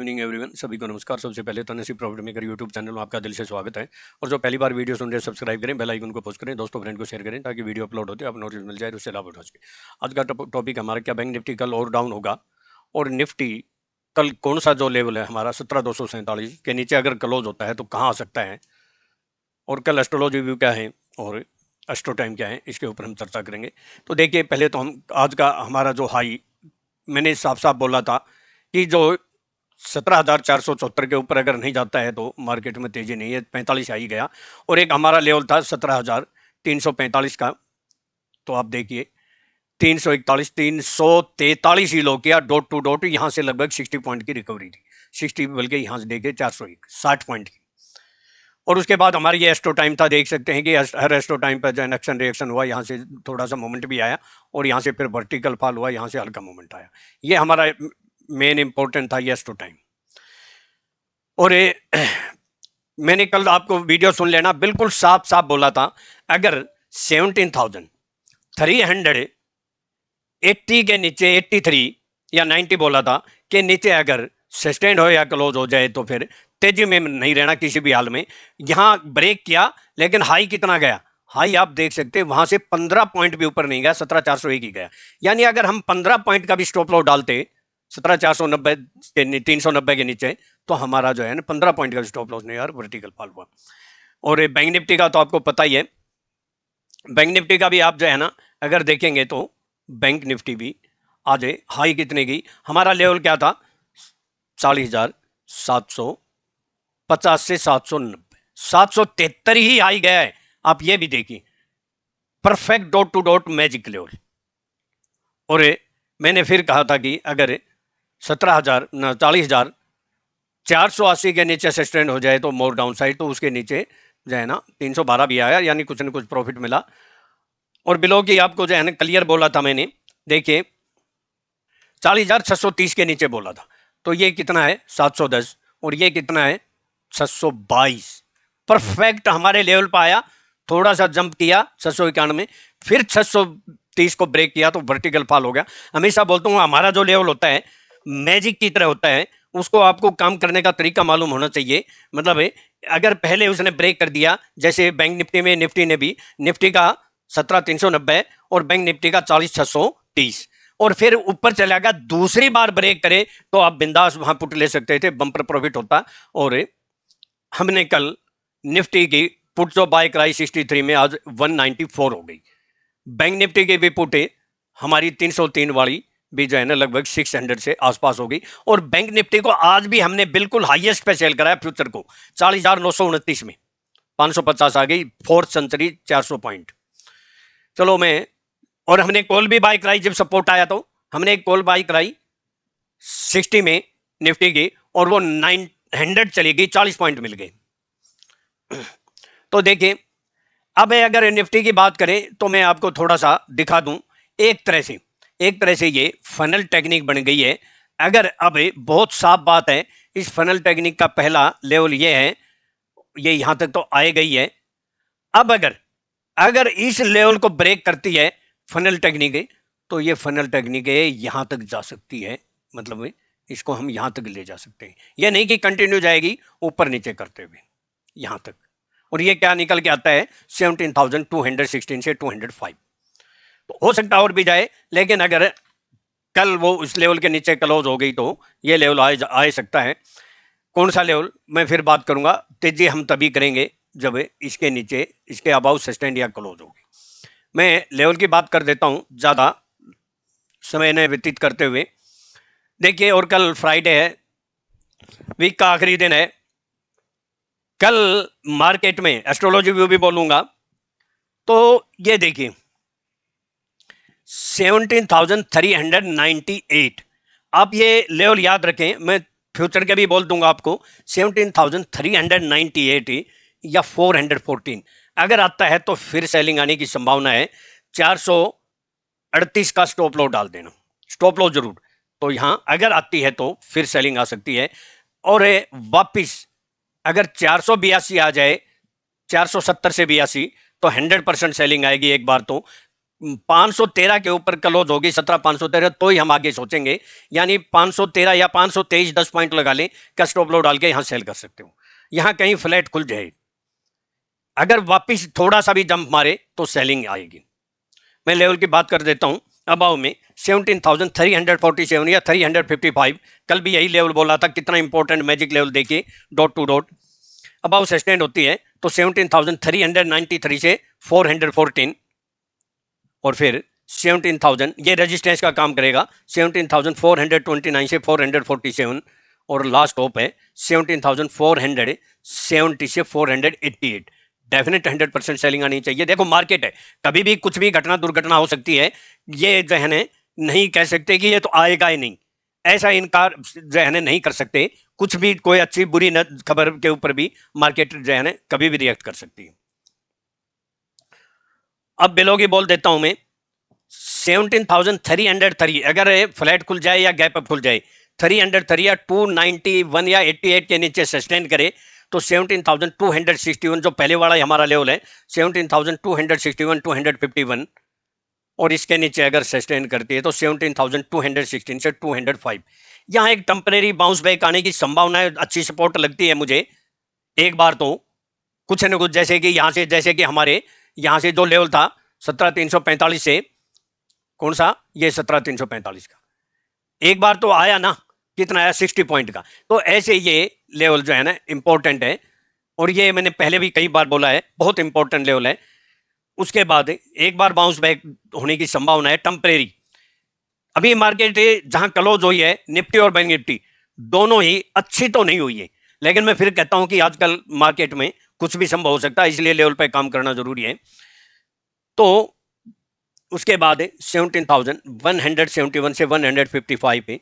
Evening everyone, सभी को नमस्कार। सबसे पहले तो नसीब प्रॉफिट मेकर यूट्यूब चैनल में आपका दिल से स्वागत है। और जो पहली बार वीडियो सुन रहे हैं सब्सक्राइब करें, बेल आइकन को पोस्ट करें, दोस्तों फ्रेंड को शेयर करें ताकि वीडियो अपलोड होते आप नोटिस मिल जाए तो उससे लाभ उठा सके। आज का टॉपिक हमारा क्या, बैंक निफ्टी कल और डाउन होगा और निफ्टी कल कौन सा जो लेवल है हमारा 17,247 के नीचे अगर क्लोज होता है तो कहाँ आ सकता है, और कल एस्ट्रोलॉजी व्यू क्या है और एस्ट्रो टाइम क्या है, इसके ऊपर हम चर्चा करेंगे। तो देखिए, पहले तो हम आज का हमारा जो हाई, मैंने साफ साफ बोला था कि जो 17,474 के ऊपर अगर नहीं जाता है तो मार्केट में तेजी नहीं है, 45 आ ही गया। और एक हमारा लेवल था 17,345 का, तो आप देखिए 341 343 ही लो किया डॉट टू डॉट, यहाँ से लगभग 60 पॉइंट की रिकवरी थी, 60 बल्कि यहाँ से देखिए 401 60 पॉइंट की। और उसके बाद हमारा ये एस्ट्रो टाइम था, देख सकते हैं कि हर एस्ट्रो टाइम पर जो एक्शन रिएक्शन हुआ, यहाँ से थोड़ा सा मोमेंट भी आया और यहाँ से फिर वर्टिकल फॉल हुआ, यहाँ से हल्का मोमेंट आया। ये हमारा मेन इंपॉर्टेंट था ये एस्ट्रो टाइम। और मैंने कल आपको वीडियो सुन लेना, बिल्कुल साफ साफ बोला था, अगर 17,380 के नीचे 83 या 90 बोला था कि नीचे अगर सस्टेन हो या क्लोज हो जाए तो फिर तेजी में नहीं रहना किसी भी हाल में। यहां ब्रेक किया लेकिन हाई कितना गया, हाई आप देख सकते हैं वहां से 15 पॉइंट भी ऊपर नहीं गया, 17,401 ही गया। यानी अगर हम 15 पॉइंट का भी स्टॉप लॉस डालते 17,490 के 390 के नीचे, तो हमारा जो है ना 15 पॉइंट का स्टॉप लॉस नहीं यार, वर्टिकल फॉल हुआ। और बैंक निफ्टी का तो आपको पता ही है, बैंक निफ्टी का भी आप जो है ना अगर देखेंगे तो बैंक निफ्टी भी आज हाई कितने की, हमारा लेवल क्या था 40,750 से 790, 773 ही हाई गया है। आप ये भी देखिए, perfect dot to dot magic level. और मैंने फिर कहा था कि अगर 40,480 के नीचे सस्टेन हो जाए तो मोर डाउन साइड, तो उसके नीचे जो है ना 312 भी आया, यानी कुछ न कुछ प्रॉफिट मिला। और बिलो की आपको जो है ना क्लियर बोला था मैंने, देखिए 40,630 के नीचे बोला था, तो ये कितना है 710 और ये कितना है 622, परफेक्ट हमारे लेवल पर आया। थोड़ा सा जंप किया 691, फिर 630 को ब्रेक किया तो वर्टिकल फॉल हो गया। हमेशा बोलता हूँ हमारा जो लेवल होता है मैजिक की तरह होता है, उसको आपको काम करने का तरीका मालूम होना चाहिए। मतलब है अगर पहले उसने ब्रेक कर दिया, जैसे बैंक निफ्टी में, निफ्टी ने भी, निफ्टी का 17,390 और बैंक निफ्टी का 40,630, और फिर ऊपर चला गया, दूसरी बार ब्रेक करे तो आप बिंदास वहां पुट ले सकते थे, बंपर प्रॉफिट होता। और हमने कल निफ्टी की पुट जो बाय कराई 63 में, आज 194 हो गई। बैंक निफ्टी की भी पुट हमारी 303 वाली भी जो है ना लगभग 600 से आसपास हो गई। और बैंक निफ्टी को आज भी हमने बिल्कुल हाईएस्ट पे सेल कराया, फ्यूचर को 40,929 में 550 आ गई, फोर्थ सेंचुरी 400 पॉइंट। चलो मैं, और हमने कॉल भी बाय कराई, जब सपोर्ट आया तो हमने एक कॉल बाय कराई 60 में निफ्टी की, और वो 900 चली गई, 40 पॉइंट मिल गए। तो देखिए, अब अगर निफ्टी की बात करें तो मैं आपको थोड़ा सा दिखा दूं, एक तरह से ये फनल टेक्निक बन गई है। अगर अब बहुत साफ बात है, इस फनल टेक्निक का पहला लेवल ये है, ये यहां तक तो आए गई है। अब अगर इस लेवल को ब्रेक करती है फनल टेक्निक, तो ये फनल टेक्निक यहां तक जा सकती है, मतलब इसको हम यहां तक ले जा सकते हैं। यह नहीं कि कंटिन्यू जाएगी ऊपर नीचे करते हुए यहां तक। और ये क्या निकल के आता है 17,216 से 205, तो हो सकता है और भी जाए, लेकिन अगर कल वो इस लेवल के नीचे क्लोज हो गई तो ये लेवल आ सकता है। कौन सा लेवल मैं फिर बात करूंगा, तेजी हम तभी करेंगे जब इसके नीचे, इसके अबाउट सस्टेंड या क्लोज होगी। मैं लेवल की बात कर देता हूं ज्यादा समय ने व्यतीत करते हुए। देखिए, और कल फ्राइडे है, वीक का आखिरी दिन है। कल मार्केट में एस्ट्रोलॉजी व्यू भी बोलूंगा, तो ये देखिए 17,398, आप ये लेवल याद रखें, मैं फ्यूचर के भी बोल दूंगा आपको, 17,398 या 414 अगर आता है तो फिर सेलिंग आने की संभावना है। 438 का स्टॉप लॉस डाल देना, स्टॉप लॉस जरूर, तो यहां अगर आती है तो फिर सेलिंग आ सकती है। और वापिस अगर 482 आ जाए, 470 से 82, तो 100% सेलिंग आएगी एक बार तो। 513 के ऊपर क्लोज होगी 17,513, तो ही हम आगे सोचेंगे। यानी 513 या 523 10 पॉइंट लगा लें, का स्टॉप लॉस डाल के यहां सेल कर सकते हो। यहां कहीं फ्लैट खुल जाए, अगर वापिस थोड़ा सा भी जंप मारे तो सेलिंग आएगी। मैं लेवल की बात कर देता हूं। अबाव में 17,347 या 355, कल भी यही लेवल बोला था। कितना इंपॉर्टेंट मैजिक लेवल देखिए, dot to dot above sustain होती है तो 17,393 से 414, और फिर 17,000 ये रेजिस्टेंस का काम करेगा, 17,429 से 447, और लास्ट टॉप है 17,470 से 488। डेफिनेट 100% सेलिंग आनी चाहिए। देखो मार्केट है, कभी भी कुछ भी घटना दुर्घटना हो सकती है, ये जो है नहीं कह सकते कि ये तो आएगा ही नहीं, ऐसा इनकार जो है नहीं कर सकते। कुछ भी कोई अच्छी बुरी खबर के ऊपर भी मार्केट जो है कभी भी रिएक्ट कर सकती है। अब बिलो की बोल देता हूं मैं 17,303, अगर फ्लैट खुल जाए या गैप अप खुल जाए, 303 या 291 या 88 के नीचे सस्टेन करे तो 17,261 जो पहले वाला हमारा लेवल है 17,261 251, और इसके नीचे अगर सस्टेन करती है तो 17,216 से 205। यहां एक टेम्परेरी बाउंस बैक आने की संभावना है, अच्छी सपोर्ट लगती है मुझे एक बार तो, कुछ न कुछ, जैसे कि यहां से, जैसे कि हमारे यहां से जो लेवल था 17,345 से, कौन सा, ये 17,345 का एक बार तो आया ना, कितना आया 60 पॉइंट का। तो ऐसे ये लेवल जो है इंपॉर्टेंट है, और ये मैंने पहले भी कई बार बोला है, बहुत इंपॉर्टेंट लेवल है। उसके बाद एक बार बाउंस बैक होने की संभावना है टेम्परेरी। अभी मार्केट जहां क्लोज हुई है, निफ्टी और बैंक निफ्टी दोनों ही अच्छी तो नहीं हुई है, लेकिन मैं फिर कहता हूं कि आजकल मार्केट में कुछ भी संभव हो सकता है, इसलिए लेवल पे काम करना जरूरी है। तो उसके बाद 17,171 से 155 पे,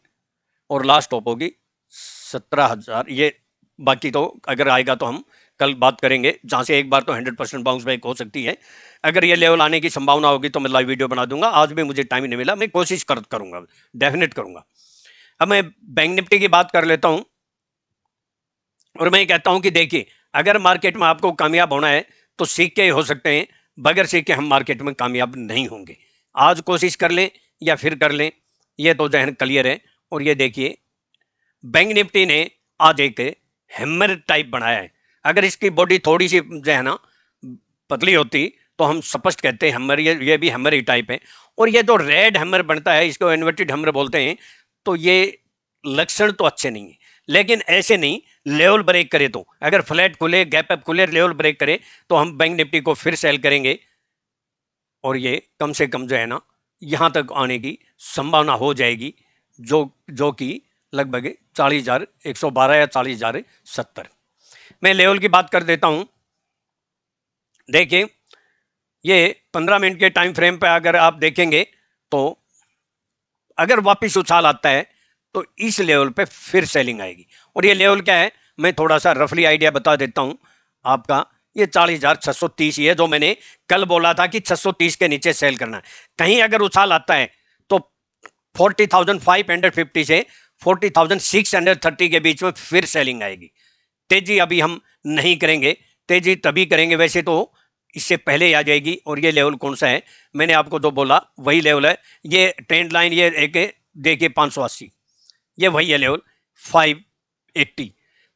और लास्ट टॉप होगी 17,000। ये बाकी तो अगर आएगा तो हम कल बात करेंगे, जहां से एक बार तो 100% बाउंस बैक हो सकती है। अगर ये लेवल आने की संभावना होगी तो मैं लाइव वीडियो बना दूंगा। आज भी मुझे टाइम नहीं मिला, मैं कोशिश करूंगा, डेफिनेट करूंगा। अब मैं बैंक निफ्टी की बात कर लेता हूं, और मैं कहता हूं कि देखिए, अगर मार्केट में आपको कामयाब होना है तो सीख के हो सकते हैं, बगैर सीख के हम मार्केट में कामयाब नहीं होंगे। आज कोशिश कर लें या फिर कर लें, ये तो जहन क्लियर है। और ये देखिए, बैंक निफ्टी ने आज एक हैमर टाइप बनाया है। अगर इसकी बॉडी थोड़ी सी जो है पतली होती तो हम स्पष्ट कहते हैं हैमर, ये भी हैमर ही टाइप है। और ये जो रेड हैमर बनता है, इसको इन्वर्टेड हैमर बोलते हैं। तो ये लक्षण तो अच्छे नहीं है, लेकिन ऐसे नहीं, लेवल ब्रेक करे तो, अगर फ्लैट खुले, गैप अप खुले, लेवल ब्रेक करे तो हम बैंक निफ्टी को फिर सेल करेंगे, और ये कम से कम जो है यहां तक आने की संभावना हो जाएगी, जो कि लगभग 40,112 या 40,070। मैं लेवल की बात कर देता हूं। देखिए, ये 15 मिनट के टाइम फ्रेम पे अगर आप देखेंगे तो अगर वापस उछाल आता है तो इस लेवल पे फिर सेलिंग आएगी। और ये लेवल क्या है, मैं थोड़ा सा रफली आइडिया बता देता हूं आपका। ये 40,630 ही है, जो मैंने कल बोला था कि 630 के नीचे सेल करना है। कहीं अगर उछाल आता है तो 40,550 से 40,630 के बीच में फिर सेलिंग आएगी। तेजी अभी हम नहीं करेंगे, तेजी तभी करेंगे वैसे तो इससे पहले आ जाएगी। और ये लेवल कौन सा है, मैंने आपको जो बोला वही लेवल है। ये ट्रेंड लाइन, ये एक देखिए 580, ये वही है लेवल 580।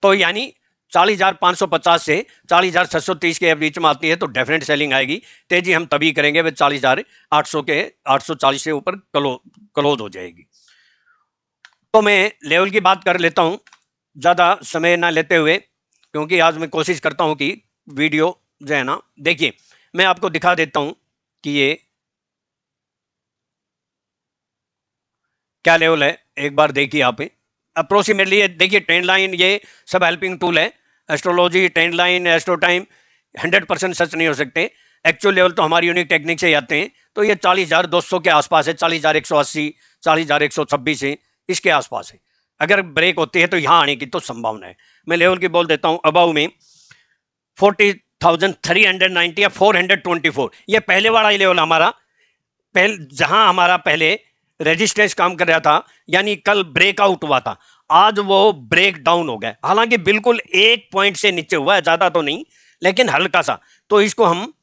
तो यानी 40,550 से 40,630 के बीच में आती है तो डेफिनेट सेलिंग आएगी। तेजी हम तभी करेंगे वह 40,800 के 840 से ऊपर क्लोज हो जाएगी। तो मैं लेवल की बात कर लेता हूं ज़्यादा समय ना लेते हुए, क्योंकि आज मैं कोशिश करता हूं कि वीडियो जो है देखिए, मैं आपको दिखा देता हूं कि ये क्या लेवल है। एक बार देखिए आप अप्रोक्सीमेटली, ये देखिए ट्रेंड लाइन, ये सब हेल्पिंग टूल है। Astrology, trend line, astro time 100% सच नहीं हो सकते। एक्चुअल लेवल तो हमारी यूनिक टेक्निक से ही आते हैं। तो ये 40,200 के आसपास है, 40,180, 40,126 है, इसके आसपास है। अगर ब्रेक होती है तो यहां आने की तो संभावना है। मैं लेवल की बोल देता हूं। अबाउ में 40,390 या 424, ये पहले वाला ही लेवल हमारा, जहां हमारा पहले रेजिस्टेंस काम कर रहा था, यानी कल ब्रेकआउट हुआ था, आज वो ब्रेक डाउन हो गया। हालांकि बिल्कुल 1 पॉइंट से नीचे हुआ है, ज्यादा तो नहीं लेकिन हल्का सा। तो इसको हम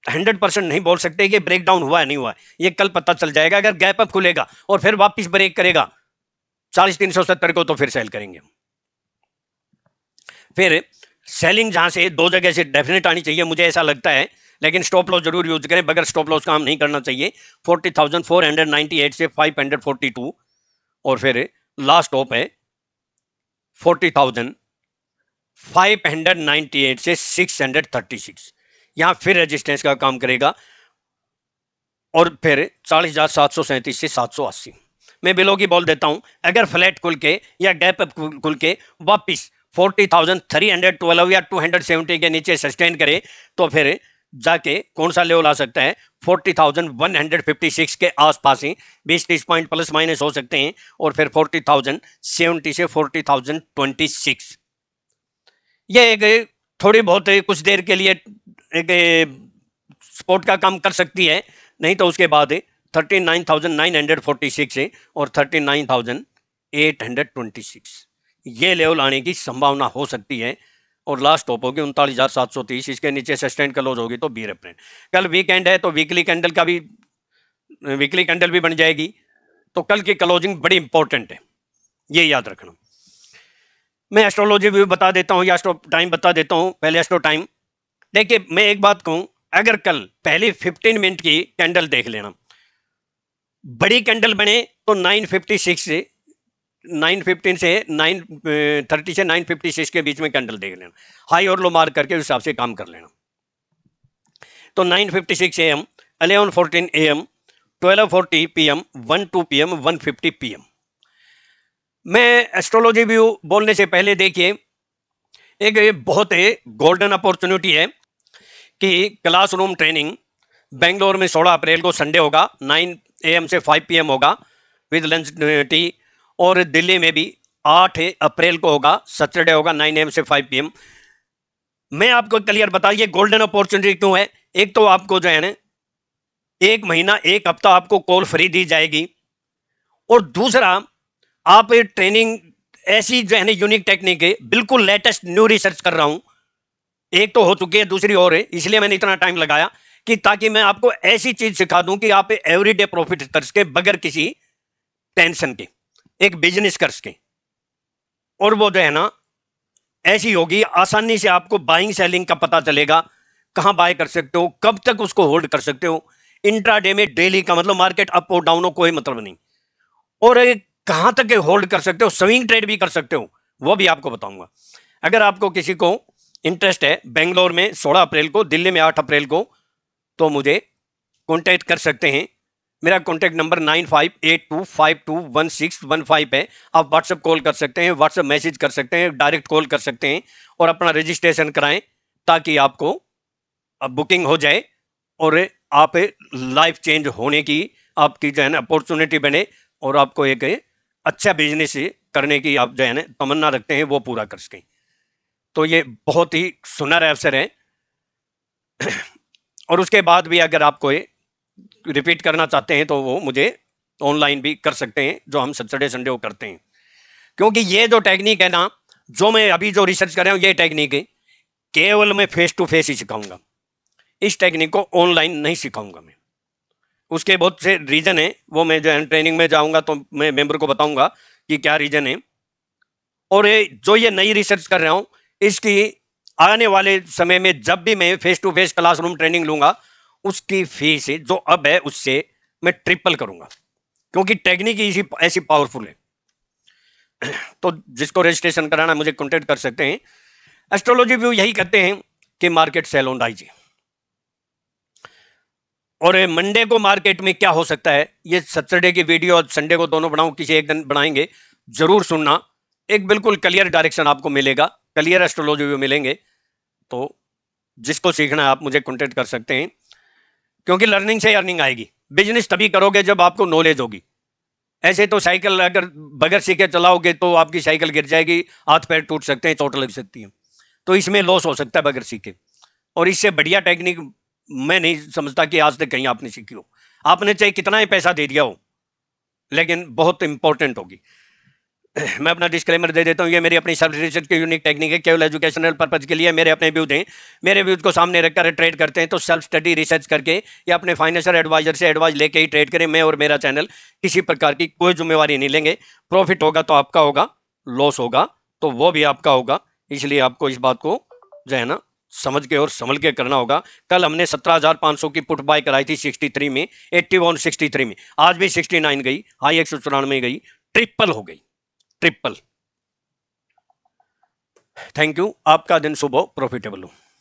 100% नहीं बोल सकते कि ब्रेक डाउन हुआ है नहीं हुआ है, ये कल पता चल जाएगा। अगर गैप अप खुलेगा और फिर वापस ब्रेक करेगा 40,370 को तो फिर सेल करेंगे। फिर सेलिंग जहां से दो जगह से डेफिनेट आनी चाहिए मुझे ऐसा लगता है, लेकिन स्टॉप लॉस जरूर यूज करें, बगैर स्टॉप लॉस काम नहीं करना चाहिए। 40,498 से 542 और फिर लास्ट स्टॉप है 40,598 से 636, यहां फिर रेजिस्टेंस का काम करेगा और फिर 40,737 से 780। मैं बिलो की बोल देता हूं, अगर फ्लैट खुल के या गैप अप खुल के वापिस 40,312 या 270 के नीचे सस्टेन करे तो फिर जाके कौन सा लेवल आ सकता है 40,156 के आसपास ही 20-30 पॉइंट प्लस माइनस हो सकते हैं, और फिर 40,070 से 40,026 ये एक थोड़ी बहुत कुछ देर के लिए एक सपोर्ट का काम कर सकती है, नहीं तो उसके बाद 39,946 है और 39,826 ये लेवल आने की संभावना हो सकती है। और लास्ट टॉप होगी 39,730, इसके नीचे सस्टेन क्लोज होगी तो बी रेफरेंस। कल वीकेंड है तो वीकली कैंडल भी बन जाएगी, तो कल की क्लोजिंग बड़ी इंपॉर्टेंट है, ये याद रखना। मैं एस्ट्रोलॉजी भी बता देता हूँ या एस्ट्रो टाइम बता देता हूँ। पहले एस्ट्रो टाइम देखिए, मैं एक बात कहूँ, अगर कल पहले 15 मिनट की कैंडल देख लेना, बड़ी कैंडल बने तो 9:15 से 9:30 के बीच में कैंडल देख लेना, हाई और लो मार्क करके उस हिसाब से काम कर लेना। तो 9:56 AM, 11:14 AM, 12:40 PM, 1:02 PM, 1:50 PM। मैं एस्ट्रोलॉजी व्यू बोलने से पहले देखिए, एक बहुत गोल्डन अपॉर्चुनिटी है कि क्लासरूम ट्रेनिंग बेंगलोर में 16 अप्रैल को संडे होगा, 9 AM से 5 PM होगा विद लंच टी, और दिल्ली में भी 8 अप्रैल को होगा, सैटरडे होगा, 9 AM से 5 PM। मैं आपको क्लियर बताइए गोल्डन अपॉर्चुनिटी क्यों है। एक तो आपको जो है ना, एक महीना एक हफ्ता आपको कॉल फ्री दी जाएगी, और दूसरा आप ट्रेनिंग ऐसी जो है ना यूनिक टेक्निक है, बिल्कुल लेटेस्ट न्यू रिसर्च कर रहा हूं, एक तो हो चुकी है दूसरी और है, इसलिए मैंने इतना टाइम लगाया कि ताकि मैं आपको ऐसी चीज सिखा दूं कि आप एवरीडे प्रॉफिट कर सके बगैर किसी टेंशन के, एक बिजनेस कर सके। और वो जो है ना ऐसी होगी, आसानी से आपको बाइंग सेलिंग का पता चलेगा, कहां बाय कर सकते हो, कब तक उसको होल्ड कर सकते हो, इंट्राडे में डेली का मतलब मार्केट अप और डाउन हो कोई मतलब नहीं, और कहां तक होल्ड कर सकते हो, स्विंग ट्रेड भी कर सकते हो, वो भी आपको बताऊंगा। अगर आपको किसी को इंटरेस्ट है बेंगलोर में 16 अप्रैल को, दिल्ली में 8 अप्रैल को, तो मुझे कॉन्टैक्ट कर सकते हैं। मेरा कॉन्टैक्ट नंबर 9582521615 है। आप व्हाट्सएप कॉल कर सकते हैं, व्हाट्सएप मैसेज कर सकते हैं, डायरेक्ट कॉल कर सकते हैं, और अपना रजिस्ट्रेशन कराएं ताकि आपको बुकिंग हो जाए और आप लाइफ चेंज होने की आपकी जो है ना अपॉर्चुनिटी बने, और आपको एक अच्छा बिजनेस करने की आप जो है ना तमन्ना रखते हैं वो पूरा कर सकें। तो ये बहुत ही सुनहरा अवसर है। और उसके बाद भी अगर आपको रिपीट करना चाहते हैं तो वो मुझे ऑनलाइन भी कर सकते हैं, जो हम सैटरडे संडे को करते हैं। क्योंकि ये जो टेक्निक है ना, जो मैं अभी जो रिसर्च कर रहा हूँ, ये टेक्निक केवल मैं फेस टू फेस ही सिखाऊंगा, इस टेक्निक को ऑनलाइन नहीं सिखाऊंगा मैं। उसके बहुत से रीजन है, वो मैं जो है ट्रेनिंग में जाऊंगा तो मैं मेंबर को बताऊंगा कि क्या रीजन है। और जो ये नई रिसर्च कर रहा हूं, इसकी आने वाले समय में जब भी मैं face to face classroom training लूंगा, उसकी फीस जो अब है उससे मैं ट्रिपल करूंगा, क्योंकि टेक्निक ही ऐसी पावरफुल है। तो जिसको रजिस्ट्रेशन कराना मुझे कॉन्टेक्ट कर सकते हैं। एस्ट्रोलॉजी व्यू यही कहते हैं कि मार्केट सेल ऑन राइज। और मंडे को मार्केट में क्या हो सकता है, ये सैटरडे की वीडियो और संडे को दोनों बनाऊं, किसी एक दिन बनाएंगे, जरूर सुनना। एक बिल्कुल क्लियर डायरेक्शन आपको मिलेगा, क्लियर एस्ट्रोलॉजी व्यू मिलेंगे। तो जिसको सीखना है आप मुझे कॉन्टेक्ट कर सकते हैं, क्योंकि लर्निंग से अर्निंग आएगी। बिजनेस तभी करोगे जब आपको नॉलेज होगी। ऐसे तो साइकिल अगर बगैर सीखे चलाओगे तो आपकी साइकिल गिर जाएगी, हाथ पैर टूट सकते हैं, चोट लग सकती है, तो इसमें लॉस हो सकता है बगैर सीखे। और इससे बढ़िया टेक्निक मैं नहीं समझता कि आज तक कहीं आपने सीखी हो। आपने चाहे कितना ही पैसा दे दिया हो, लेकिन बहुत इंपॉर्टेंट होगी। मैं अपना डिस्क्लेमर दे देता हूँ, ये मेरी अपनी सेल्फ रिसर्च की यूनिक टेक्निक है, केवल एजुकेशनल पर्पज के लिए मेरे अपने व्यूज हैं। मेरे व्यूज को सामने रखकर ट्रेड करते हैं तो सेल्फ स्टडी रिसर्च करके या अपने फाइनेंशियल एडवाइजर से एडवाइस लेके ही ट्रेड करें। मैं और मेरा चैनल किसी प्रकार की कोई जिम्मेवारी नहीं लेंगे। प्रॉफिट होगा तो आपका होगा, लॉस होगा तो वो भी आपका होगा। इसलिए आपको इस बात को जो है ना समझ के और संभल के करना होगा। कल हमने 17,500 की पुट बाय कराई थी 63 में, 81 63 में, आज भी 69 गई, हाई 194 गई, ट्रिपल हो गई, ट्रिपल। Thank you. आपका दिन शुभ हो, प्रॉफिटेबल हो।